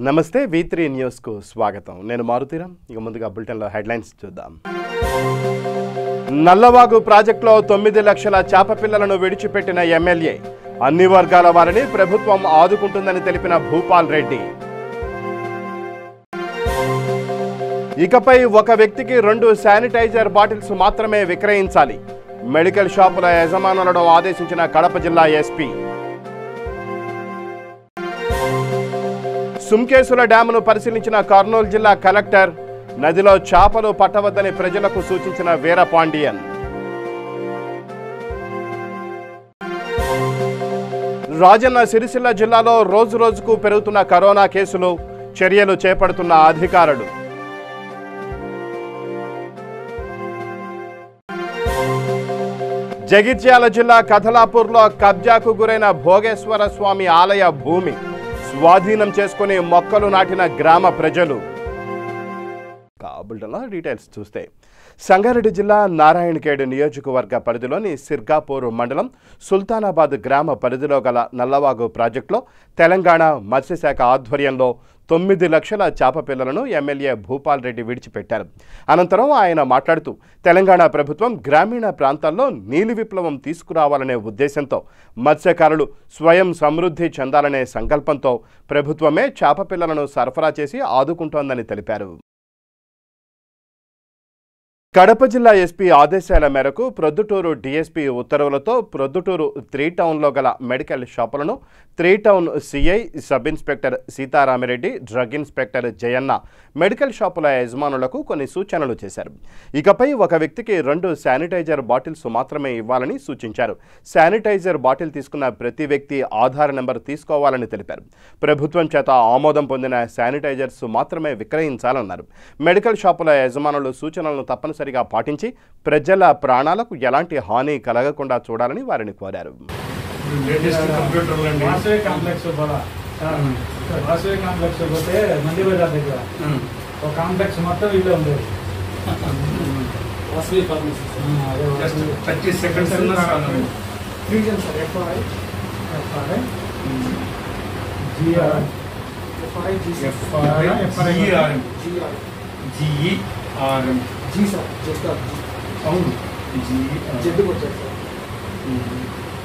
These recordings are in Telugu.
నమస్తే V3 న్యూస్ కు స్వాగతం. నేను మారుతీరామ్. ఇక ముందుగా బులెటిన్ లో హెడ్లైన్స్ చూద్దాం. నల్లవాగు ప్రాజెక్టులో 9 లక్షల చేప పిల్లలను విడిచిపెట్టిన ఎమ్మెల్యే. అన్ని వర్గాల వారిని ప్రభుత్వం ఆదుకుంటుందని తెలిపిన భూపాల్ రెడ్డి. ఇకపై ఒక వ్యక్తికి 2 శానిటైజర్ బాటిల్స్ మాత్రమే విక్రయించాలి. మెడికల్ షాపుల యజమానులను ఆదేశించిన కడప జిల్లా ఎస్పీ. సుంకేసుల డ్యామును పరిశీలించిన కర్నూలు జిల్లా కలెక్టర్. నదిలో చేపలు పట్టవద్దని ప్రజలకు సూచించిన వీరపాండియన్. రాజన్న సిరిసిల్ల జిల్లాలో రోజురోజుకు పెరుగుతున్న కరోనా కేసులు. చర్యలు చేపడుతున్న అధికారులు. జగిత్యాల జిల్లా కథలాపూర్లో కబ్జాకు గురైన భోగేశ్వర స్వామి ఆలయ భూమి స్వాధీనం చేసుకుని మొక్కలు నాటిన గ్రామ ప్రజలు. బులెటిన్లో డీటెయిల్స్ చూస్తే సంగారెడ్డి జిల్లా నారాయణఖేడ్ నియోజకవర్గ పరిధిలోని సిర్గాపూర్ మండలం సుల్తానాబాద్ గ్రామ పరిధిలో గల నల్లవాగు ప్రాజెక్టులో తెలంగాణ మత్స్యశాఖ ఆధ్వర్యంలో 9 లక్షల చేప పిల్లలను ఎమ్మెల్యే భూపాల్ రెడ్డి విడిచిపెట్టారు. అనంతరం ఆయన మాట్లాడుతూ తెలంగాణ ప్రభుత్వం గ్రామీణ ప్రాంతాల్లో నీలి విప్లవం తీసుకురావాలనే ఉద్దేశంతో మత్స్యకారులు స్వయం సమృద్ధి చెందాలనే సంకల్పంతో ప్రభుత్వమే చేప పిల్లలను సరఫరా చేసి ఆదుకుంటోందని తెలిపారు. కడప జిల్లా ఎస్పీ ఆదేశాల మేరకు ప్రొద్దుటూరు డీఎస్పీ ఉత్తర్వులతో ప్రొద్దుటూరు 3 టౌన్లో గల మెడికల్ షాపులను 3 town CI sub inspector Sitaramireddy, drug inspector Jayanna medical షాపుల యజమానులకు కొన్ని సూచనలు చేశారు. ఇకపై ఒక వ్యక్తికి 2 శానిటైజర్ బాటిల్స్ మాత్రమే ఇవ్వాలని సూచించారు. శానిటైజర్ బాటిల్ తీసుకున్న ప్రతి వ్యక్తి ఆధార్ నెంబర్ తీసుకోవాలని తెలిపారు. ప్రభుత్వం చేత ఆమోదం పొందిన శానిటైజర్స్ మాత్రమే విక్రయించాలన్నారు. మెడికల్ షాపుల యజమానులు సూచనలను తప్పనిసరిగా పాటించి ప్రజల ప్రాణాలకు ఎలాంటి హాని కలగకుండా చూడాలని వారిని కోరారు.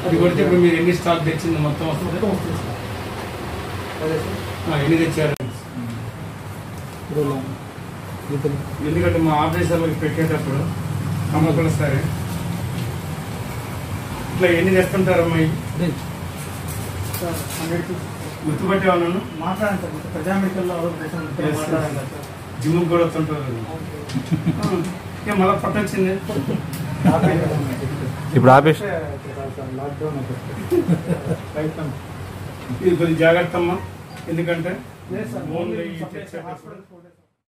అది కొడితే ఇప్పుడు మీరు ఎన్ని స్టాక్ తెచ్చింది మొత్తం ఎన్ని తెచ్చారు? ఎందుకంటే మా ఆఫీసర్లకు పెట్టేటప్పుడు అమ్మకులు సరే ఇట్లా ఎన్ని తెస్తుంటారమ్మా? గుర్తుపట్టే ఉన్నాను మాట్లాడండి. ప్రజామికల్లో జిమ్ కూడా వస్తుంటారు. మళ్ళీ పట్టొచ్చింది ఇప్పుడు ఆపేసి ఇది కొద్ది జాగ్రత్త అమ్మా. ఎందుకంటే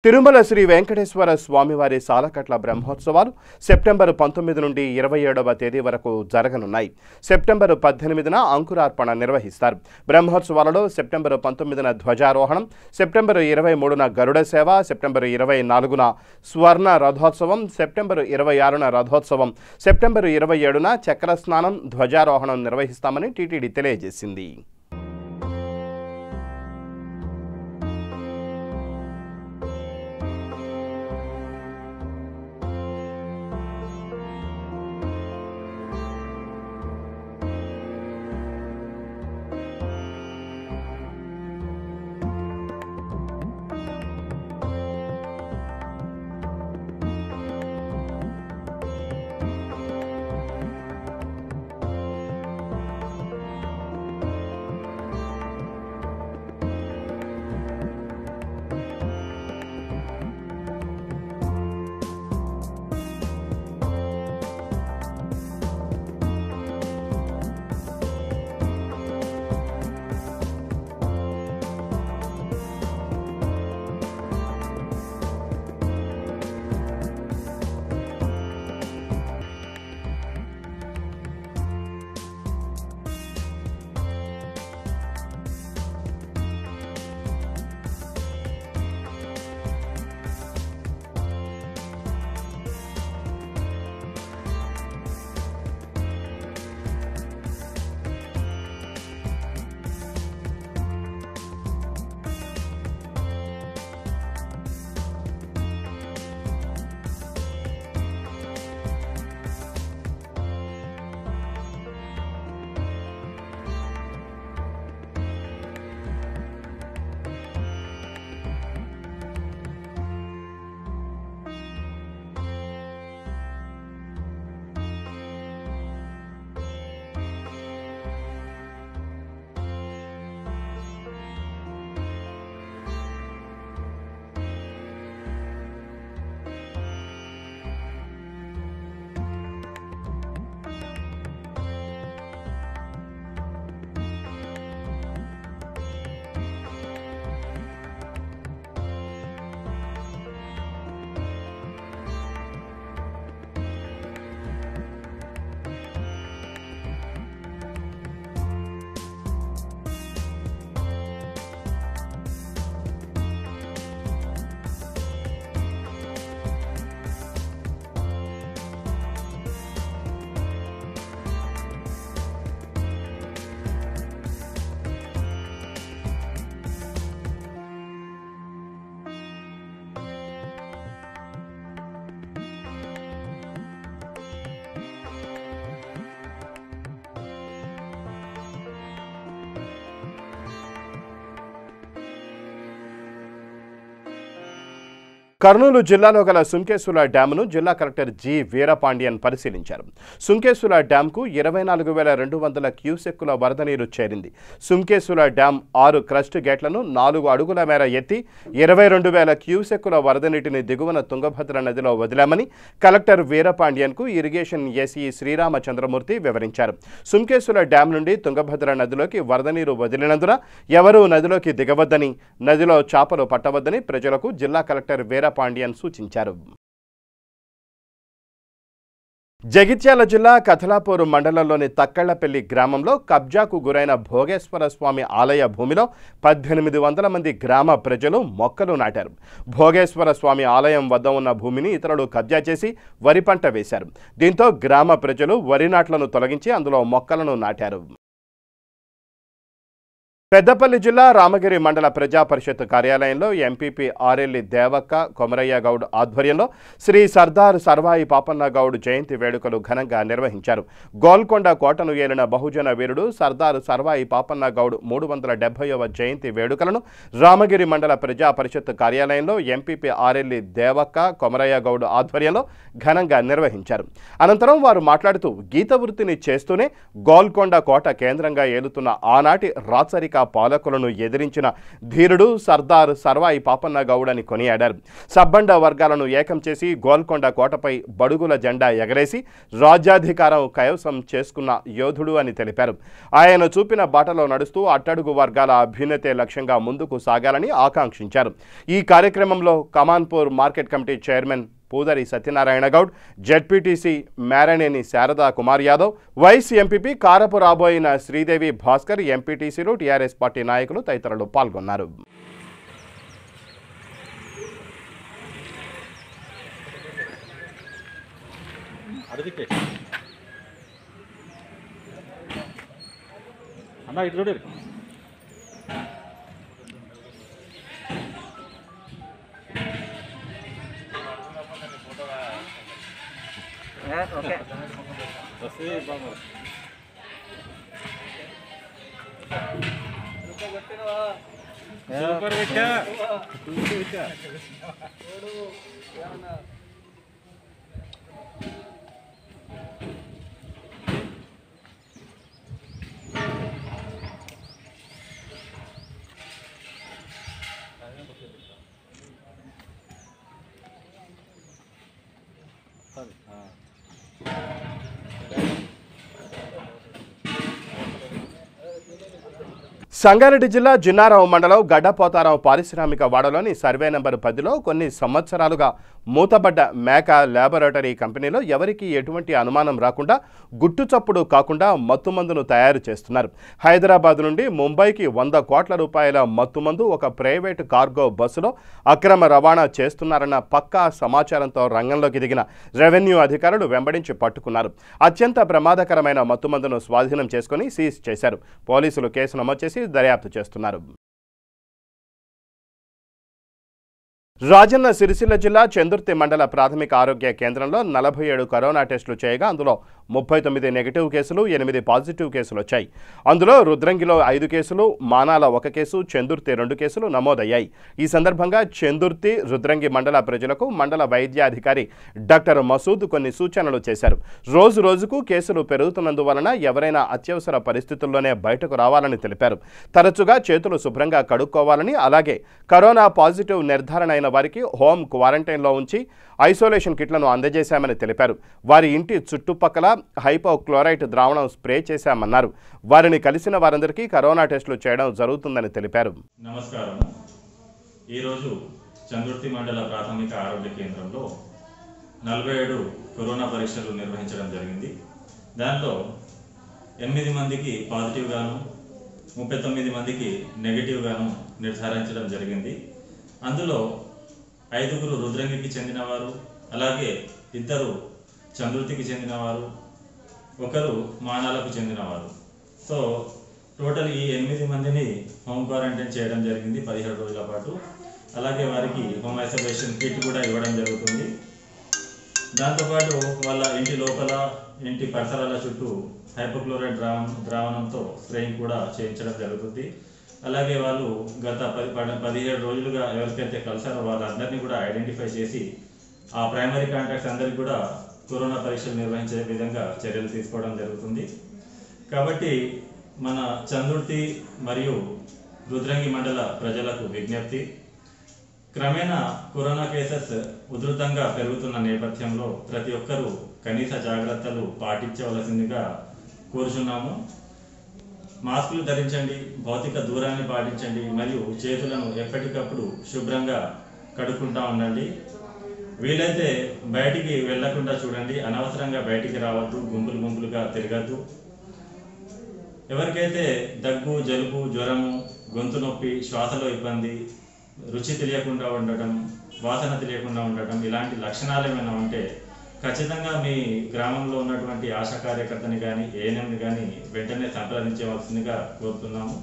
తిరుమల శ్రీ వెంకటేశ్వర స్వామివారి సాలకట్ల బ్రహ్మోత్సవాలు సెప్టెంబర్ 19 నుండి 27వ తేదీ వరకు జరగనున్నాయి. సెప్టెంబర్ 18న అంకురార్పణ నిర్వహిస్తారు. బ్రహ్మోత్సవాలలో సెప్టెంబర్ 19న ధ్వజారోహణం, సెప్టెంబర్ 23న గరుడ సేవ, సెప్టెంబర్ 24న స్వర్ణ రథోత్సవం, సెప్టెంబర్ 26న రథోత్సవం, సెప్టెంబర్ 27న చక్ర స్నానం, ధ్వజారోహణం నిర్వహిస్తామని టీటీడీ తెలియజేసింది. కర్నూలు జిల్లాలో గల సుంకేసుల డ్యామును జిల్లా కలెక్టర్ జి వీరపాండియన్ పరిశీలించారు. సుంకేసుల డ్యాంకు 24,200 క్యూసెక్కుల వరద నీరు చేరింది. సుంకేసుల డ్యాం 6 క్రస్ట్ గేట్లను 4 అడుగుల మేర ఎత్తి 22,000 క్యూసెక్కుల వరద నీటిని దిగువన తుంగభద్ర నదిలో వదిలామని కలెక్టర్ వీరపాండియన్కు ఇరిగేషన్ ఎస్ఈ శ్రీరామచంద్రమూర్తి వివరించారు. సుంకేసుల డ్యాం నుండి తుంగభద్ర నదిలోకి వరద నీరు వదిలినందున ఎవరూ నదిలోకి దిగవద్దని, నదిలో చేపలు పట్టవద్దని ప్రజలకు జిల్లా కలెక్టర్ వీరపాండియన్ సూచించారు. జగిత్యాల జిల్లా కథలాపూర్ మండలంలోని తక్కళ్లపల్లి గ్రామంలో కబ్జాకు గురైన భోగేశ్వర స్వామి ఆలయ భూమిలో 1800 మంది గ్రామ ప్రజలు మొక్కలు నాటారు. భోగేశ్వర స్వామి ఆలయం వద్ద ఉన్న భూమిని ఇతరులు కబ్జా చేసి వరి పంట వేశారు. దీంతో గ్రామ ప్రజలు వరి నాట్లను తొలగించి అందులో మొక్కలను నాటారు. పెద్దపల్లి జిల్లా రామగిరి మండల ప్రజా పరిషత్ కార్యాలయంలో ఎంపీపీ ఆరెల్లి దేవక్క కొమరయ్య గౌడ్ ఆధ్వర్యంలో శ్రీ సర్దార్ సర్వాయి పాపన్న గౌడ్ జయంతి వేడుకలు ఘనంగా నిర్వహించారు. గోల్కొండ కోటను ఏలిన బహుజన వీరుడు సర్దార్ సర్వాయి పాపన్న గౌడ్ 370వ జయంతి వేడుకలను రామగిరి మండల ప్రజా పరిషత్ కార్యాలయంలో ఎంపీపీ ఆరెల్లి దేవక్క కొమరయ్య గౌడ్ ఆధ్వర్యంలో ఘనంగా నిర్వహించారు. అనంతరం వారు మాట్లాడుతూ గీత వృత్తిని చేస్తూనే గోల్కొండ కోట కేంద్రంగా ఏలుతున్న ఆనాటి రాచరిక పాలకులను ఎదిరించిన ధీరుడు సర్దార్ సర్వాయి పాపన్న గౌడ్ అని కొనియాడారు. సబ్బండ వర్గాలను ఏకం చేసి గోల్కొండ కోటపై బడుగుల జెండా ఎగరేసి రాజ్యాధికారం కైవసం చేసుకున్న యోధుడు అని తెలిపారు. ఆయన చూపిన బాటలో నడుస్తూ అట్టడుగు వర్గాల అభ్యున్నతే లక్ష్యంగా ముందుకు సాగాలని ఆకాంక్షించారు. ఈ కార్యక్రమంలో Kamanpur market committee chairman Pudari Satyanarayana Goud, ZPTC Meraneni Sharada Kumar Yadav, vice MPP Karapu Raboina Sridevi Bhaskar, ఎంపీటీసీలు, టీఆర్ఎస్ పార్టీ నాయకులు తదితరులు పాల్గొన్నారు. Okay. సంగారెడ్డి జిల్లా జిన్నారావు మండలం గడ్డపోతారావు పారిశ్రామిక వాడలోని సర్వే నెంబర్ 10లో కొన్ని సంవత్సరాలుగా మూతబడ్డ మేక ల్యాబొరేటరీ కంపెనీలో ఎవరికీ ఎటువంటి అనుమానం రాకుండా గుట్టుచప్పుడు కాకుండా మత్తుమందును తయారు చేస్తున్నారు. హైదరాబాద్ నుండి ముంబైకి 100 కోట్ల రూపాయల మత్తుమందు ఒక ప్రైవేటు కార్గో బస్సులో అక్రమ రవాణా చేస్తున్నారన్న పక్కా సమాచారంతో రంగంలోకి దిగిన రెవెన్యూ అధికారులు వెంబడించి పట్టుకున్నారు. అత్యంత ప్రమాదకరమైన మత్తుమందును స్వాధీనం చేసుకుని సీజ్ చేశారు. పోలీసులు కేసు నమోదు చేసి దర్యాప్తు చేస్తున్నారు. రాజన్న సిరిసిల్ల జిల్లా చందుర్తి మండల ప్రాథమిక ఆరోగ్య కేంద్రంలో 47 కరోనా టెస్టులు చేయగా అందులో 39 నెగిటివ్ కేసులు, 8 పాజిటివ్ కేసులు వచ్చాయి. అందులో రుద్రంగిలో 5 కేసులు, మానాల 1 కేసు, చందుర్తి 2 కేసులు నమోదయ్యాయి. ఈ సందర్భంగా చందుర్తి, రుద్రంగి మండల ప్రజలకు మండల వైద్యాధికారి డాక్టర్ మసూద్ కొన్ని సూచనలు చేశారు. రోజు రోజుకు కేసులు పెరుగుతున్నందువలన ఎవరైనా అత్యవసర పరిస్థితుల్లోనే బయటకు రావాలని తెలిపారు. తరచుగా చేతులు శుభ్రంగా కడుక్కోవాలని, అలాగే కరోనా పాజిటివ్ నిర్ధారణ అయిన వారికి హోమ్ క్వారంటైన్లో ఉంచి ఐసోలేషన్ కిట్లను అందజేశామని తెలిపారు. వారి ఇంటి చుట్టుపక్కల హైపోక్లోరైట్ ద్రావణం స్ప్రే చేశామన్నారు. వారిని కలిసిన వారందరికీ కరోనా టెస్టులు చేయడం జరుగుతుందని తెలిపారు. నమస్కారం. ఈరోజు చందుర్తి మండల ప్రాథమిక ఆరోగ్య కేంద్రంలో 47 కరోనా పరీక్షలు నిర్వహించడం జరిగింది. దాంట్లో 8 మందికి పాజిటివ్ గాను 39 మందికి నెగిటివ్ గాను నిర్ధారించడం జరిగింది. అందులో 5 రుద్రంగికి చెందినవారు, అలాగే 2 చంద్రుతికి చెందినవారు, 1 మానాలకు చెందినవారు. సో టోటల్ ఈ 8 మందిని హోమ్ క్వారంటైన్ చేయడం జరిగింది 17 రోజుల పాటు. అలాగే వారికి హోమ్ ఐసోలేషన్ కిట్ కూడా ఇవ్వడం జరుగుతుంది. దాంతోపాటు వాళ్ళ ఇంటి లోపల, ఇంటి పరిసరాల చుట్టూ హైపోక్లోరైడ్ ద్రావణంతో స్ప్రేయింగ్ కూడా చేయించడం జరుగుతుంది. అలాగే వాళ్ళు గత 17 రోజులుగా ఎవరికైతే కలిసారో వాళ్ళందరినీ కూడా ఐడెంటిఫై చేసి ఆ ప్రైమరీ కాంటాక్ట్స్ అందరికీ కూడా కరోనా పరీక్షలు నిర్వహించే విధంగా చర్యలు తీసుకోవడం జరుగుతుంది. కాబట్టి మన చందుర్తి మరియు రుద్రంగి మండల ప్రజలకు విజ్ఞప్తి, క్రమేణా కరోనా కేసెస్ ఉధృతంగా పెరుగుతున్న నేపథ్యంలో ప్రతి ఒక్కరూ కనీస జాగ్రత్తలు పాటించవలసిందిగా కోరుచున్నాము. మాస్కులు ధరించండి, భౌతిక దూరాన్ని పాటించండి మరియు చేతులను ఎప్పటికప్పుడు శుభ్రంగా కడుక్కుంటూ ఉండండి. వీలైతే బయటికి వెళ్లకుండా చూడండి, అనవసరంగా బయటికి రావద్దు, గుంపులుగా తిరగద్దు. ఎవరికైతే దగ్గు, జలుబు, జ్వరము, గొంతు నొప్పి, శ్వాసలో ఇబ్బంది, రుచి తెలియకుండా ఉండటం, వాసన తెలియకుండా ఉండటం ఇలాంటి లక్షణాలు ఏమైనా ఉంటే ఖచ్చితంగా మీ గ్రామంలో ఉన్నటువంటి ఆశా కార్యకర్తని కానీ ఏఎన్ఎంని కానీ వెంటనే సంప్రదించవలసిందిగా కోరుతున్నాము.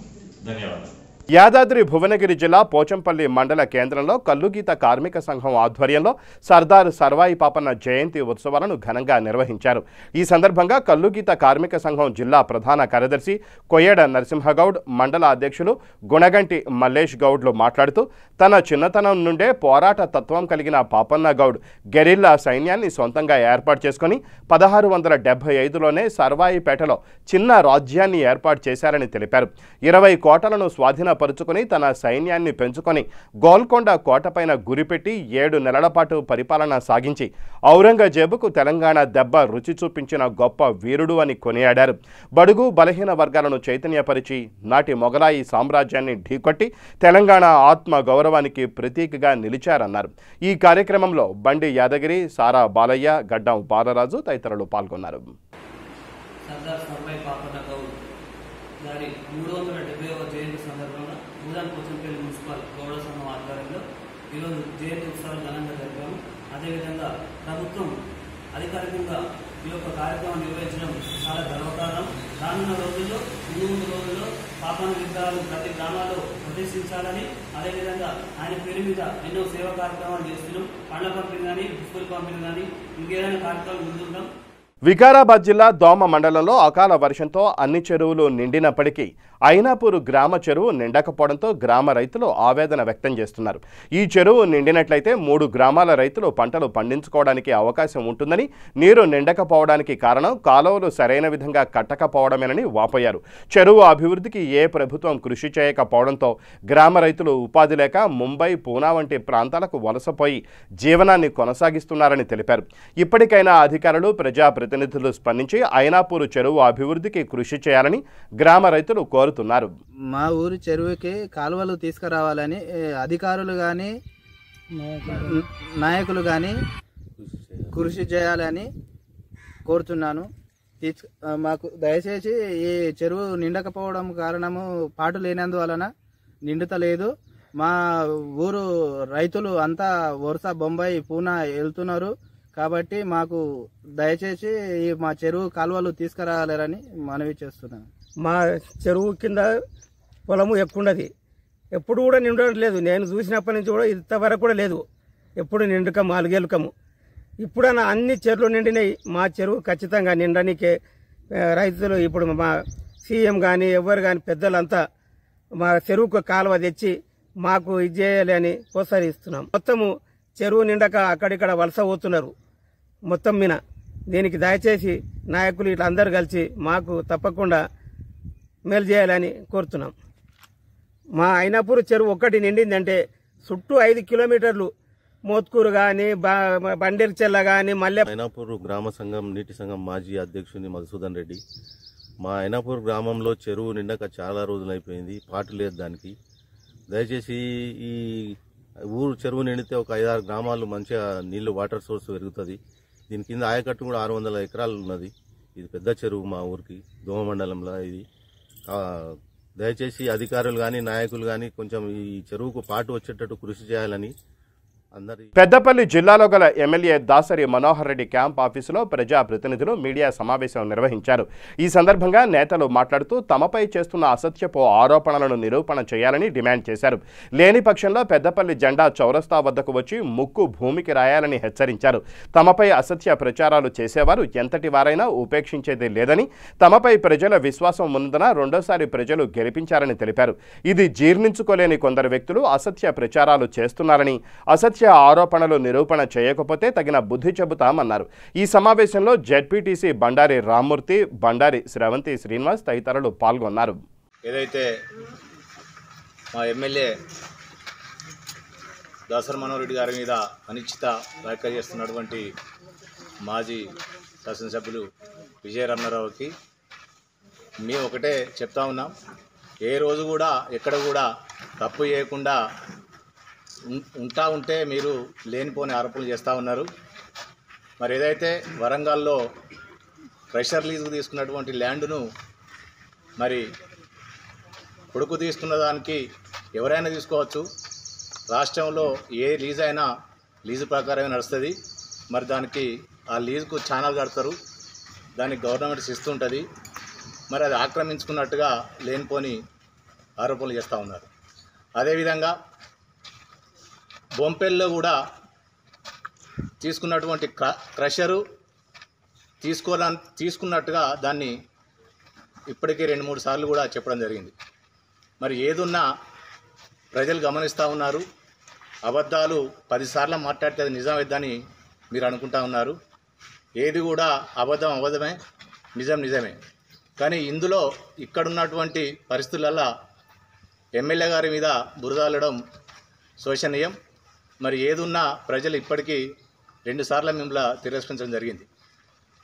ధన్యవాదాలు. యాదాద్రి భువనగిరి జిల్లా పోచంపల్లి మండల కేంద్రంలో కల్లుగీత కార్మిక సంఘం ఆధ్వర్యంలో సర్దార్ సర్వాయి పాపన్న జయంతి ఉత్సవాలను ఘనంగా నిర్వహించారు. ఈ సందర్భంగా కల్లుగీత కార్మిక సంఘం జిల్లా ప్రధాన కార్యదర్శి కొయ్యడ నరసింహగౌడ్, మండల అధ్యక్షులు గుణగంటి మల్లేష్ గౌడ్లు మాట్లాడుతూ తన చిన్నతనం నుండే పోరాట తత్వం కలిగిన పాపన్న గౌడ్ గెరిల్లా సైన్యాన్ని సొంతంగా ఏర్పాటు చేసుకుని 1675లోనే సర్వాయిపేటలో చిన్న రాజ్యాన్ని ఏర్పాటు చేశారని తెలిపారు. 20 కోటలను స్వాధీనపరుచుకుని తన సైన్యాన్ని పెంచుకొని గోల్కొండ కోటపైన గురిపెట్టి 7 నెలల పాటు పరిపాలన సాగించి ఔరంగజేబుకు తెలంగాణ దెబ్బ రుచి చూపించిన గొప్ప వీరుడు అని కొనియాడారు. బడుగు బలహీన వర్గాలను చైతన్యపరిచి నాటి మొగలాయి సామ్రాజ్యాన్ని ఢీకొట్టి తెలంగాణ ఆత్మ గౌరవానికి ప్రతీకగా నిలిచారన్నారు. ఈ కార్యక్రమంలో బండి యాదగిరి, సారా బాలయ్య, గడ్డం బాలరాజు తదితరులు పాల్గొన్నారు. సర్దార్ సర్వాయి పాపన్న గౌడ్ గారి 370వ జయంతి సందర్భంగా పోచంపల్లి మున్సిపల్ గౌడ సంఘం ఆధ్వర్యంలో ఈరోజు జయంతి ఉత్సవాలు ఘనంగా జరిపాము. అదేవిధంగా ప్రభుత్వం అధికారికంగా ఈ యొక్క కార్యక్రమం నిర్వహించడం చాలా గర్వకారణం. రానున్న రోజుల్లో, ముందు రోజుల్లో పాపన్న విగ్రహాలు ప్రతి గ్రామాల్లో ప్రదర్శించాలని, అదేవిధంగా ఆయన పేరు మీద ఎన్నో సేవా కార్యక్రమాలు చేస్తున్నాం. పండ్ల పంపిణీ కానీ, పుస్తకాల పంపిణీ కానీ, ఇంకేదైనా కార్యక్రమాలు ముందుంటాం. వికారాబాద్ జిల్లా దోమ మండలంలో అకాల వర్షంతో అన్ని చెరువులు నిండినప్పటికీ ఐనాపూర్ గ్రామ చెరువు నిండకపోవడంతో గ్రామ రైతులు ఆవేదన వ్యక్తం చేస్తున్నారు. ఈ చెరువు నిండినట్లయితే 3 గ్రామాల రైతులు పంటలు పండించుకోవడానికి అవకాశం ఉంటుందని, నీరు నిండకపోవడానికి కారణం కాలువలు సరైన విధంగా కట్టకపోవడమేనని వాపోయారు. చెరువు అభివృద్ధికి ఏ ప్రభుత్వం కృషి చేయకపోవడంతో గ్రామ రైతులు ఉపాధి లేక ముంబై, పూనా వంటి ప్రాంతాలకు వలసపోయి జీవనాన్ని కొనసాగిస్తున్నారని తెలిపారు. ఇప్పటికైనా అధికారులు, ప్రజాప్రతినిధులు స్పందించి ఐనాపూర్ చెరువు అభివృద్ధికి కృషి చేయాలని గ్రామ రైతులు కోరుతున్నారు. మా ఊరి చెరువుకి కాలువలు తీసుకురావాలని అధికారులు కానీ నాయకులు కానీ కృషి చేయాలని కోరుతున్నాను. మాకు దయచేసి ఈ చెరువు నిండకపోవడం కారణము పాటు లేనందువలన నిండుతలేదు. మా ఊరు రైతులు అంతా వరుస బొంబాయి, పూనా వెళ్తున్నారు. కాబట్టి మాకు దయచేసి మా చెరువు కాలువలు తీసుకురావాలని మనవి చేస్తున్నాను. మా చెరువు కింద పొలము ఎక్కున్నది, ఎప్పుడు కూడా నిండడం లేదు. నేను చూసినప్పటి నుంచి కూడా ఇంతవరకు కూడా లేదు. ఎప్పుడు నిండుకము, అలుగెలుకము. ఇప్పుడన్నా అన్ని చెరువులు నిండినాయి. మా చెరువు ఖచ్చితంగా నిండనికే రైతులు ఇప్పుడు మా సీఎం కానీ ఎవరు కానీ పెద్దలంతా మా చెరువుకు కాలువ తెచ్చి మాకు ఇది చేయాలి అని ప్రోత్సహిస్తున్నాం. మొత్తము చెరువు నిండక అక్కడిక్కడ వలస పోతున్నారు మొత్తం మీద. దీనికి దయచేసి నాయకులు ఇట్లా అందరు కలిసి మాకు తప్పకుండా మేలు చేయాలని కోరుతున్నాం. మా ఐనాపూర్ చెరువు ఒక్కటి నిండిందంటే చుట్టూ 5 కిలోమీటర్లు మోత్కూరు కానీ, బండెర్చెల్ల కానీ, మళ్ళీ ఐనాపూర్ గ్రామ సంఘం నీటి సంఘం మాజీ అధ్యక్షుని మధుసూదన్ రెడ్డి. మా ఐనాపూర్ గ్రామంలో చెరువు నిండక చాలా రోజులు అయిపోయింది, పాటు లేదు దానికి. దయచేసి ఈ ఊరు చెరువు నిండితే ఒక 5-6 గ్రామాలు మంచిగా నీళ్లు, వాటర్ సోర్స్ పెరుగుతుంది. దీని కింద ఆయకట్టు కూడా 600 ఎకరాలు ఉన్నది. ఇది పెద్ద చెరువు మా ఊరికి, దోమ మండలంలో ఇది. దయచేసి అధికారులు కానీ నాయకులు కానీ కొంచెం ఈ చెరువుకు పాటు వచ్చేటట్టు కృషి చేయాలని అందరి పెద్దపల్లి జిల్లాలో గల ఎమ్మెల్యే దాసరి మనోహర్ రెడ్డి క్యాంప్ ఆఫీసులో ప్రజాప్రతినిధులు మీడియా సమావేశం నిర్వహించారు. ఈ సందర్భంగా నేతలు మాట్లాడుతూ తమపై చేస్తున్న అసత్యపు ఆరోపణలను నిరూపణ చేయాలని డిమాండ్ చేశారు. లేని పక్షంలో పెద్దపల్లి జెండా చౌరస్తా వద్దకు వచ్చి ముక్కు భూమికి రాయాలని హెచ్చరించారు. తమపై అసత్య ప్రచారాలు చేసేవారు ఎంతటి వారైనా ఉపేక్షించేది లేదని, తమపై ప్రజల విశ్వాసం ఉన్నందున రెండోసారి ప్రజలు గెలిపించారని తెలిపారు. ఇది జీర్ణించుకోలేని కొందరు వ్యక్తులు అసత్య ప్రచారాలు చేస్తున్నారని, అసత్య ఆరోపణలు నిరూపణ చేయకపోతే తగిన బుద్ధి చెబుతామన్నారు. ఈ సమావేశంలో జెడ్పీటీసీ బండారి రామ్మూర్తి, బండారి శ్రవంతి శ్రీనివాస్ తదితరులు పాల్గొన్నారు. ఏదైతే మా ఎమ్మెల్యే దాసరి మనోహర్ రెడ్డి గారి మీద అనిశ్చిత వ్యాఖ్యలు చేస్తున్నటువంటి మాజీ శాసనసభ్యులు విజయరమణారావుకి మేము ఒకటే చెప్తా ఉన్నాం. ఏ రోజు కూడా ఎక్కడ కూడా తప్పు చేయకుండా ఉంటే మీరు లేనిపోని ఆరోపణలు చేస్తూ ఉన్నారు. మరి ఏదైతే వరంగల్లో ప్రెషర్ లీజుకు తీసుకున్నటువంటి ల్యాండ్ను మరి కొడుకు తీసుకున్న దానికి ఎవరైనా తీసుకోవచ్చు. రాష్ట్రంలో ఏ లీజ్ అయినా లీజు ప్రకారమే నడుస్తుంది. మరి దానికి ఆ లీజుకు ఛానల్ కడతారు, దానికి గవర్నమెంట్ ఇస్తుంటుంది. మరి అది ఆక్రమించుకున్నట్టుగా లేనిపోని ఆరోపణలు చేస్తూ ఉన్నారు. అదేవిధంగా బొంపెల్లో కూడా తీసుకున్నటువంటి క్రషరు తీసుకున్నట్టుగా దాన్ని ఇప్పటికే 2-3 సార్లు కూడా చెప్పడం జరిగింది. మరి ఏదున్నా ప్రజలు గమనిస్తూ ఉన్నారు. అబద్ధాలు 10 సార్లు మాట్లాడితే అది నిజమైద్దని మీరు అనుకుంటా ఉన్నారు. ఏది కూడా అబద్ధమే, నిజమే. కానీ ఇందులో ఇక్కడున్నటువంటి పరిస్థితులలో ఎమ్మెల్యే గారి మీద బురదల్లడం శోచనీయం. మరి ఏదున్నా ప్రజలు ఇప్పటికీ 2 సార్లు మిమ్మల్ని తిరస్కరించడం జరిగింది.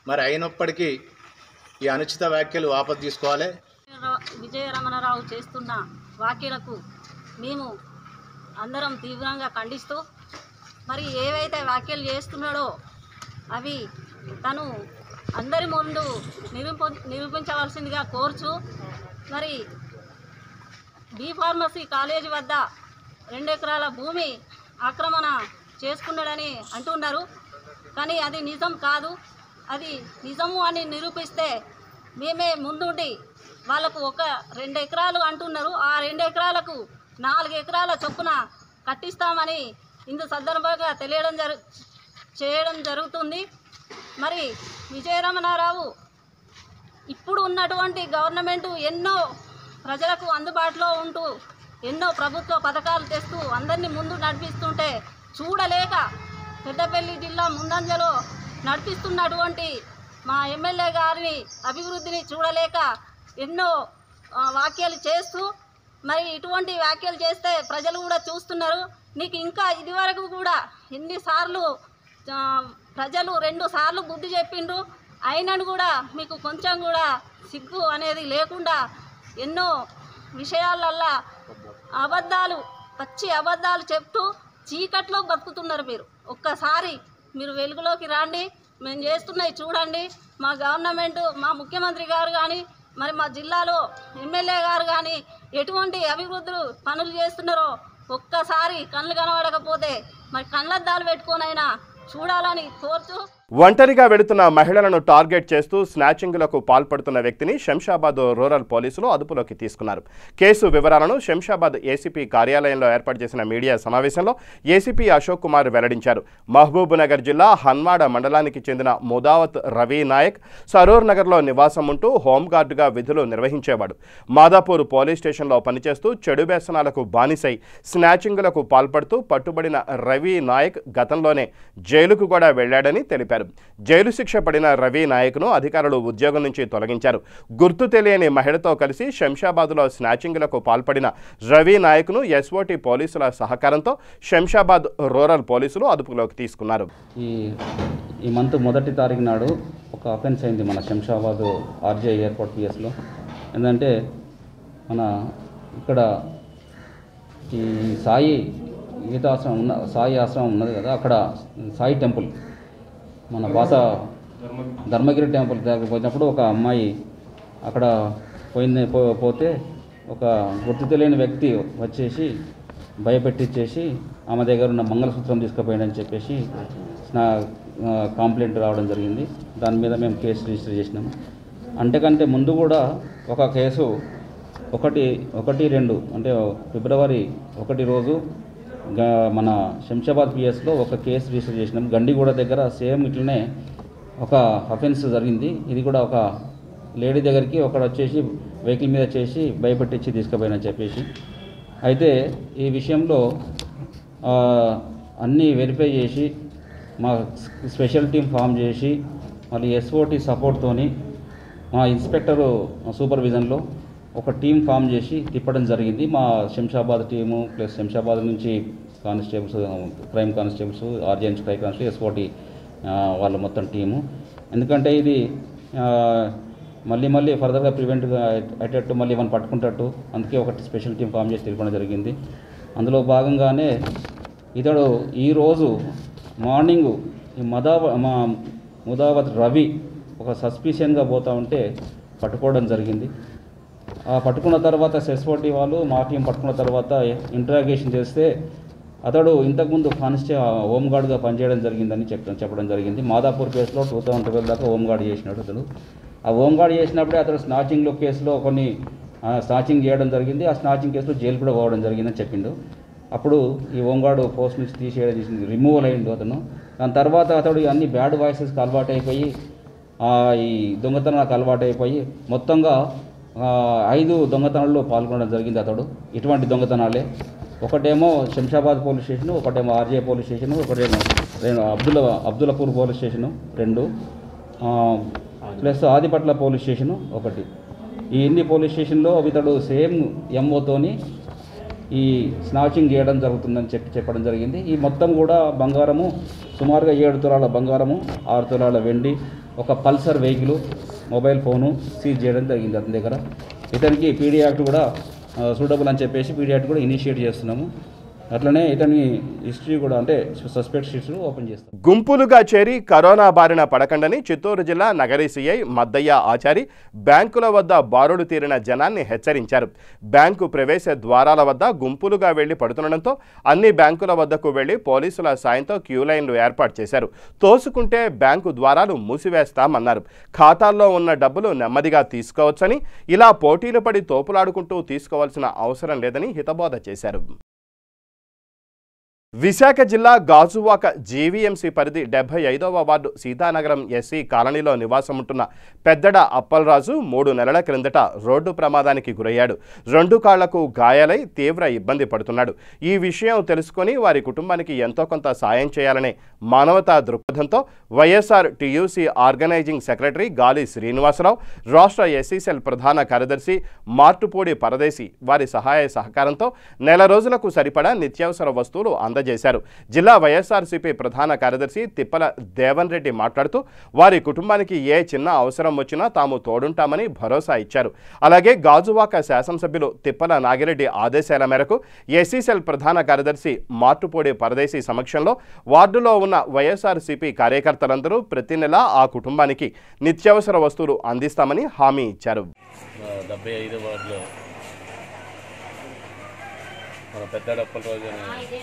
మరి అయినప్పటికీ ఈ అనుచిత వ్యాఖ్యలు వాపసు తీసుకోవాలి. విజయరమణారావు చేస్తున్న వ్యాఖ్యలకు మేము అందరం తీవ్రంగా ఖండిస్తూ, మరి ఏవైతే వ్యాఖ్యలు చేస్తున్నాడో అవి తను అందరి ముందు నిరూపించవలసిందిగా కోరుచు, మరి బి ఫార్మసీ కాలేజీ వద్ద 2 ఎకరాల భూమి ఆక్రమణ చేసుకున్నాడని అంటున్నారు. కానీ అది నిజం కాదు. అది నిజము అని నిరూపిస్తే మేమే ముందుండి వాళ్ళకు 2 ఎకరాలు అంటున్నారు, ఆ 2 ఎకరాలకు 4 ఎకరాల చొప్పున కట్టిస్తామని ఇందు సందర్భంగా చేయడం జరుగుతుంది. మరి విజయరమణారావు ఇప్పుడు ఉన్నటువంటి గవర్నమెంటు ఎన్నో ప్రజలకు అందుబాటులో ఉంటూ ఎన్నో ప్రభుత్వ పథకాలు తెస్తూ అందరినీ ముందు నడిపిస్తుంటే చూడలేక పెద్దపల్లి జిల్లా ముందంజలో నడిపిస్తున్నటువంటి మా ఎమ్మెల్యే గారిని అభివృద్ధిని చూడలేక ఎన్నో వ్యాఖ్యలు చేస్తూ, మరి ఇటువంటి వ్యాఖ్యలు చేస్తే ప్రజలు కూడా చూస్తున్నారు. నీకు ఇంకా ఇదివరకు కూడా ఎన్నిసార్లు ప్రజలు 2 సార్లు బుద్ధి చెప్పిండ్రు, అయినను కూడా మీకు కొంచెం కూడా సిగ్గు అనేది లేకుండా ఎన్నో విషయాలల్లా పచ్చి అబద్ధాలు చెప్తూ చీకట్లో బతుకుతున్నారు. మీరు ఒక్కసారి మీరు వెలుగులోకి రండి, మేము చేస్తున్నవి చూడండి. మా గవర్నమెంట్, మా ముఖ్యమంత్రి గారు కానీ, మరి మా జిల్లాలో ఎమ్మెల్యే గారు కానీ ఎటువంటి అభివృద్ధులు పనులు చేస్తున్నారో ఒక్కసారి కళ్ళు కనబడకపోతే మరి కళ్ళద్దాలు పెట్టుకొనైనా చూడాలని కోరుతూ, ఒంటరిగా వెళుతున్న మహిళలను టార్గెట్ చేస్తూ స్నాచింగ్లకు పాల్పడుతున్న వ్యక్తిని శంషాబాద్ రూరల్ పోలీసులు అదుపులోకి తీసుకున్నారు. కేసు వివరాలను శంషాబాద్ ఏసీపీ కార్యాలయంలో ఏర్పాటు చేసిన మీడియా సమావేశంలో ఏసీపీ అశోక్ కుమార్ వెల్లడించారు. మహబూబ్ నగర్ జిల్లా హన్వాడ మండలానికి చెందిన ముదావత్ రవి నాయక్ సరూర్ నగర్లో నివాసం ఉంటూ హోంగార్డుగా విధులు నిర్వహించేవాడు. మాదాపూర్ పోలీస్ స్టేషన్లో పనిచేస్తూ చెడు వ్యసనాలకు బానిసై స్నాచింగ్లకు పాల్పడుతూ పట్టుబడిన రవి నాయక్ గతంలోనే జైలుకు కూడా వెళ్లాడని తెలిపారు. జైలు శిక్ష పడిన రవి నాయక్ను అధికారులు ఉద్యోగం నుంచి తొలగించారు. గుర్తు తెలియని మహిళతో కలిసి శంషాబాద్లో స్నాచింగ్లకు పాల్పడిన రవి నాయక్ను ఎస్ఓటీ పోలీసుల సహకారంతో శంషాబాద్ రూరల్ పోలీసులు అదుపులోకి తీసుకున్నారు. ఈ మంత్ 1వ తారీఖు నాడు ఒక అఫెన్స్ అయింది మన శంషాబాద్ ఆర్జే ఎయిర్పోర్ట్ పిఎస్లో. ఏంటంటే మన ఇక్కడ ఈ సాయి ఆశ్రమం ఉన్నది కదా, అక్కడ సాయి టెంపుల్ మన ధర్మగిరి టెంపుల్ దగ్గరికి పోయినప్పుడు ఒక అమ్మాయి అక్కడ పోతే ఒక గుర్తు తెలియని వ్యక్తి వచ్చేసి భయపెట్టించేసి ఆమె దగ్గర ఉన్న మంగళసూత్రం తీసుకుపోయాడని చెప్పేసి కంప్లైంట్ రావడం జరిగింది. దాని మీద మేము కేసు రిజిస్టర్ చేసినాము. అంతకంటే ముందు కూడా ఒక కేసు 1-2 అంటే ఫిబ్రవరి 1 రోజు మన శంషాబాద్ పిఎస్లో ఒక కేసు రిజిస్టర్ చేసినాం. గండిగూడ దగ్గర సేమ్ ఇట్లనే ఒక అఫెన్స్ జరిగింది. ఇది కూడా ఒక లేడీ దగ్గరికి ఒకడు వచ్చేసి వెహికల్ మీద చేసి భయపెట్టించి తీసుకుపోయినని చెప్పేసి. అయితే ఈ విషయంలో అన్నీ వెరిఫై చేసి మా స్పెషల్ టీం ఫామ్ చేసి మళ్ళీ ఎస్ఓటి సపోర్ట్తోని మా ఇన్స్పెక్టరు సూపర్విజన్లో ఒక టీం ఫామ్ చేసి తిప్పడం జరిగింది. మా శంషాబాద్ టీము ప్లస్ శంషాబాద్ నుంచి కానిస్టేబుల్స్, క్రైమ్ కానిస్టేబుల్స్, ఆర్జీఎన్స్ క్రైమ్ కానిస్టేబుల్, ఎస్ఓటి వాళ్ళ మొత్తం టీము. ఎందుకంటే ఇది మళ్ళీ ఫర్దర్గా ప్రివెంట్ అయ్యేటట్టు మళ్ళీ మనం పట్టుకుంటట్టు అందుకే ఒకటి స్పెషల్ టీం ఫామ్ చేసి తిరగడం జరిగింది. అందులో భాగంగానే ఇతడు ఈరోజు మార్నింగ్ ఈ ముదావత్ రవి ఒక సస్పిషన్గా పోతూ ఉంటే పట్టుకోవడం జరిగింది. పట్టుకున్న తర్వాత ఎస్ఓటి వాళ్ళు మా టీం పట్టుకున్న తర్వాత ఇంటరాగేషన్ చేస్తే అతడు ఇంతకుముందు హోంగార్డ్గా పనిచేయడం జరిగిందని చెప్పడం జరిగింది. మాదాపూర్ కేసులో 2012 దాకా హోంగార్డ్ చేసినాడు అతడు. ఆ హోంగార్డ్ చేసినప్పుడే అతడు స్నాచింగ్లో కేసులో కొన్ని స్నాచింగ్ చేయడం జరిగింది. ఆ స్నాచింగ్ కేసులో జైలు కూడా పోవడం జరిగిందని చెప్పిండు. అప్పుడు ఈ హోంగార్డు పోస్ట్ నుంచి తీసేయడం చేసింది, రిమూవల్ అయ్యిండు అతను. దాని తర్వాత అతడు అన్ని బ్యాడ్ వాయిసెస్కి అలవాటు అయిపోయి ఈ దొంగతనాలకు అలవాటు అయిపోయి మొత్తంగా 5 దొంగతనాల్లో పాల్గొనడం జరిగింది అతడు. ఇటువంటి దొంగతనాలే, ఒకటేమో శంషాబాద్ పోలీస్ స్టేషను, ఒకటేమో ఆర్జే పోలీస్ స్టేషను, ఒకటేమో Abdullapur police station 2 plus Adibatla police station 1. ఈ ఇన్ని పోలీస్ స్టేషన్లో ఇతడు సేమ్ ఎంఓతోని ఈ స్నాచింగ్ చేయడం జరుగుతుందని చెప్పడం జరిగింది. ఈ మొత్తం కూడా బంగారము సుమారుగా 7 తులాల బంగారము, 6 తులాల వెండి, ఒక Pulsar vehicle, mobile phone seize చేయడం జరిగింది అతని దగ్గర. ఇతనికి పీడీ యాక్ట్ కూడా సూటబుల్ అని చెప్పేసి పీడీ యాక్ట్ కూడా ఇనిషియేట్ చేస్తున్నాము. అట్లనే ఇతని హిస్టరీ కూడా అంటే సస్పెక్ట్ హిస్టరీ ఓపెన్ చేస్తాం. గుంపులుగా చేరి కరోనా బారిన పడకండని చిత్తూరు జిల్లా నగరి సిఐ మద్దయ్య ఆచారి బ్యాంకుల వద్ద బారులు తీరిన జనాన్ని హెచ్చరించారు. బ్యాంకు ప్రవేశ ద్వారాల వద్ద గుంపులుగా వెళ్లి పడుతుండటంతో అన్ని బ్యాంకుల వద్దకు వెళ్లి పోలీసుల సాయంతో క్యూ లైన్లు ఏర్పాటు చేశారు. తోసుకుంటే బ్యాంకు ద్వారాలు మూసివేస్తామన్నారు. ఖాతాల్లో ఉన్న డబ్బులు నెమ్మదిగా తీసుకోవచ్చని, ఇలా పోటీలు పడి తోపులాడుకుంటూ తీసుకోవాల్సిన అవసరం లేదని హితబోధ చేశారు. విశాఖ జిల్లా గాజువాక జీవీఎంసీ పరిధి 75వ వార్డు సీతానగరం ఎస్సీ కాలనీలో నివాసముంటున్న పెద్దడ అప్పలరాజు 3 నెలల క్రిందట రోడ్డు ప్రమాదానికి గురయ్యాడు. 2 కాళ్లకు గాయాలై తీవ్ర ఇబ్బంది పడుతున్నాడు. ఈ విషయం తెలుసుకొని వారి కుటుంబానికి ఎంతో కొంత సాయం చేయాలనే మానవతా దృక్పథంతో వైఎస్ఆర్ టీయూసీ ఆర్గనైజింగ్ సెక్రటరీ గాలి శ్రీనివాసరావు, రాష్ట్ర ఎస్సీ సెల్ ప్రధాన కార్యదర్శి మార్టుపూడి పరదేశి వారి సహాయ సహకారంతో నెల రోజులకు సరిపడా నిత్యావసర వస్తువులు అందజేశారు. జిల్లా వైఎస్ఆర్సీపీ ప్రధాన కార్యదర్శి తిప్పల దేవన్ రెడ్డి మాట్లాడుతూ వారి కుటుంబానికి ఏ చిన్న అవసరం వచ్చినా తాము తోడుంటామని భరోసా ఇచ్చారు. అలాగే గాజువాక శాసనసభ్యులు తిప్పల నాగిరెడ్డి ఆదేశాల మేరకు ఎస్సీ సెల్ ప్రధాన కార్యదర్శి మార్టుపూడి పరదేశి సమక్షంలో వార్డులో ఉన్న వైఎస్ఆర్సీపీ కార్యకర్తలందరూ ప్రతి నెల ఆ కుటుంబానికి నిత్యావసర వస్తువులు అందిస్తామని హామీ ఇచ్చారు. 75వ వార్డులో మన పెద్దాడ అప్పలరాజు అనే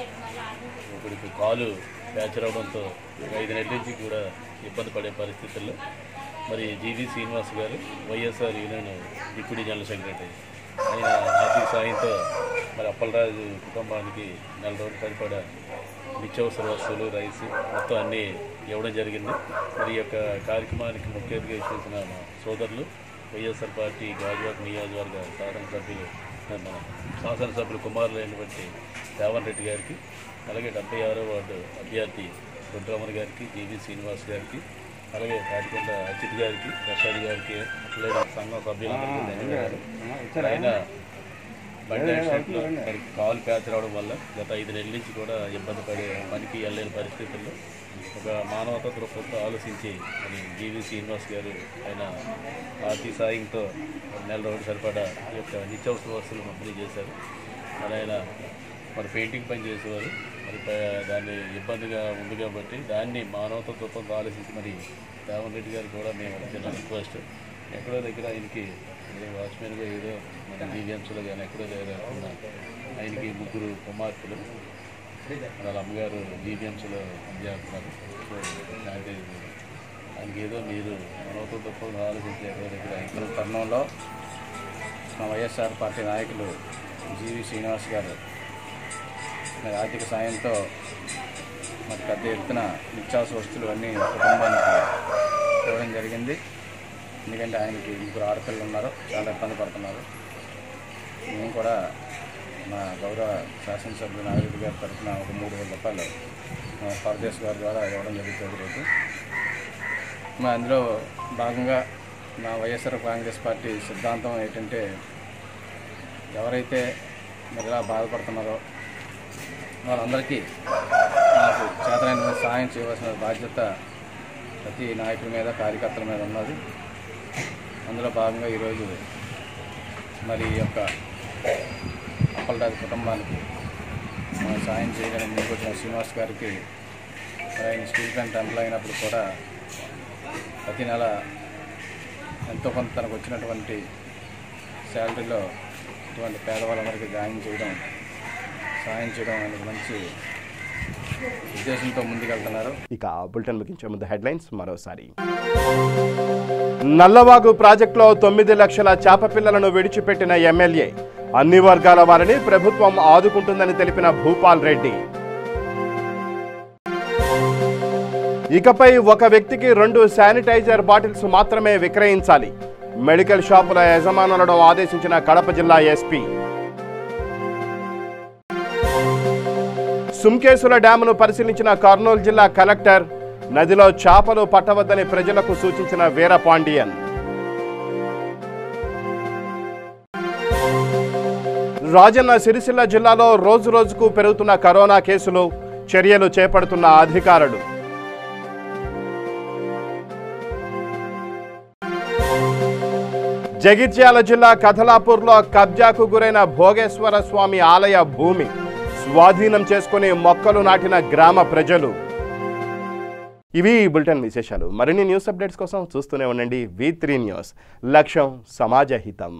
ఇప్పటికి కాలు ఫ్రాక్చర్ అవడంతో 5 నెలల నుంచి కూడా ఇబ్బంది పడే పరిస్థితుల్లో మరి జీవీ శ్రీనివాస్ గారు YSR union deputy general secretary ఆయన ఆర్థిక సాయంతో మరి అప్పలరాజు కుటుంబానికి నెల రోజులు సరిపడా నిత్యావసర వస్తువులు, రైస్ మొత్తం అన్నీ ఇవ్వడం జరిగింది. మరి ఈ యొక్క కార్యక్రమానికి ముఖ్య అతిథిగా చేసిన మా సోదరులు వైఎస్ఆర్ పార్టీ గాజువాక నియోజకవర్గ శాసనసభ్యులు కుమారులైనటువంటి దేవన్ రెడ్డి గారికి, అలాగే 76వ వార్డు అభ్యర్థి రుద్రమణి గారికి, జీవీ శ్రీనివాస్ గారికి, అలాగే తాటికొండ అచిత్ గారికి, ప్రసాద్ గారికి, అలాగే సంఘం సభ్యులందరికీ ధన్యవాదాలు. ఆయన బండి యాక్సిడెంట్లో మరి కాలు ఫ్రాక్చర్ అవడం వల్ల గత 5 నెలల నుంచి కూడా ఇబ్బంది పడే పనికి వెళ్ళలేని పరిస్థితుల్లో ఒక మానవతా దృక్పథంతో ఆలోచించి మరి జీవీ శ్రీనివాస్ గారు ఆయన ఆర్థిక సాయంతో నెల రోజులు సరిపడా ఈ యొక్క నిత్యావసర వస్తువులు పంపిణీ చేశారు. మరి ఆయన మరి పెయింటింగ్ పని చేసేవారు. మరి దాన్ని ఇబ్బందిగా ఉంది కాబట్టి దాన్ని మానవతా దృక్పథంతో ఆలోచించి మరి దేవన్ రెడ్డి గారు కూడా మేము చిన్న రిక్వెస్ట్, ఎక్కడో దగ్గర ఆయనకి వాచ్మెన్గా ఏదో మన జీవీఎంసీలో కానీ ఎక్కడో దగ్గర ఉన్న ఆయనకి 3 కుమార్తెలు, వాళ్ళ అమ్మగారు జీబీఎంసీలో పనిచేస్తున్నారు. సో శానిటైజ్ దానికి ఏదో మీరు మనతో తప్ప ఆలోచించే ఇక్కడ తరుణంలో మా వైఎస్ఆర్ పార్టీ నాయకులు జీవి శ్రీనివాస్ గారు మరి ఆర్థిక సాయంతో మరి పెద్ద ఎత్తున నిత్యావసర వస్తువులు అన్నీ కుటుంబానికి ఇవ్వడం జరిగింది. ఎందుకంటే ఆయనకి 3 ఆడపిల్లలు ఉన్నారు, చాలా ఇబ్బంది పడుతున్నారు. మేము కూడా మా గౌరవ శాసనసభ్యులు నాగరెడ్డి గారి తరఫున ఒక 3,000 రూపాయలు పరదేశ్ గారి ద్వారా ఇవ్వడం జరుగుతుంది రోజు. అందులో భాగంగా మా వైఎస్ఆర్ కాంగ్రెస్ పార్టీ సిద్ధాంతం ఏంటంటే ఎవరైతే మరి ఇలా బాధపడుతున్నారో వాళ్ళందరికీ నాకు చేతనైన సహాయం చేయవలసిన బాధ్యత ప్రతి నాయకుల మీద కార్యకర్తల మీద ఉన్నది. అందులో భాగంగా ఈరోజు మరి ఈ యొక్క అప్పలరాజు కుటుంబానికి సాయం చేయడానికి ముందుకు వచ్చిన శ్రీనివాస్ గారికి ఆయన స్టీల్ ప్లాంట్ ఎంప్లాయ్ అయినప్పుడు కూడా ప్రతి నెల ఎంతో కొంత తనకు వచ్చినటువంటి శాలరీలో ఇటువంటి పేదవాళ్ళందరికీ సాయం చేయడం అనేది మంచి ఉద్దేశంతో ముందుకెళ్తున్నారు. ఇక బులెటిన్ ముగించే ముందు హెడ్లైన్స్ మరోసారి. నల్లవాగు ప్రాజెక్టులో 9 లక్షల చేప పిల్లలను విడిచిపెట్టిన ఎమ్మెల్యే. అన్ని వర్గాల వారిని ప్రభుత్వం ఆదుకుంటుందని తెలిపిన భూపాల్ రెడ్డి. ఇకపై ఒక వ్యక్తికి 2 శానిటైజర్ బాటిల్స్ మాత్రమే విక్రయించాలి. మెడికల్ షాపుల యజమానులను ఆదేశించిన కడప జిల్లా ఎస్పీ. సుంకేసుల డ్యామును పరిశీలించిన కర్నూలు జిల్లా కలెక్టర్. నదిలో చేపలు పట్టవద్దని ప్రజలకు సూచించిన వీరపాండియన్. రాజన్న సిరిసిల్ల జిల్లాలో రోజురోజుకు పెరుగుతున్న కరోనా కేసులు. చర్యలు చేపడుతున్న అధికారులు. జగిత్యాల జిల్లా కథలాపూర్లో కబ్జాకు గురైన భోగేశ్వర స్వామి ఆలయ భూమి స్వాధీనం చేసుకుని మొక్కలు నాటిన గ్రామ ప్రజలు. ఇవి బులెటిన్ విశేషాలు. మరిన్ని న్యూస్ అప్డేట్స్ కోసం చూస్తూనే ఉండండి V3 న్యూస్. లక్ష్యం సమాజ హితం.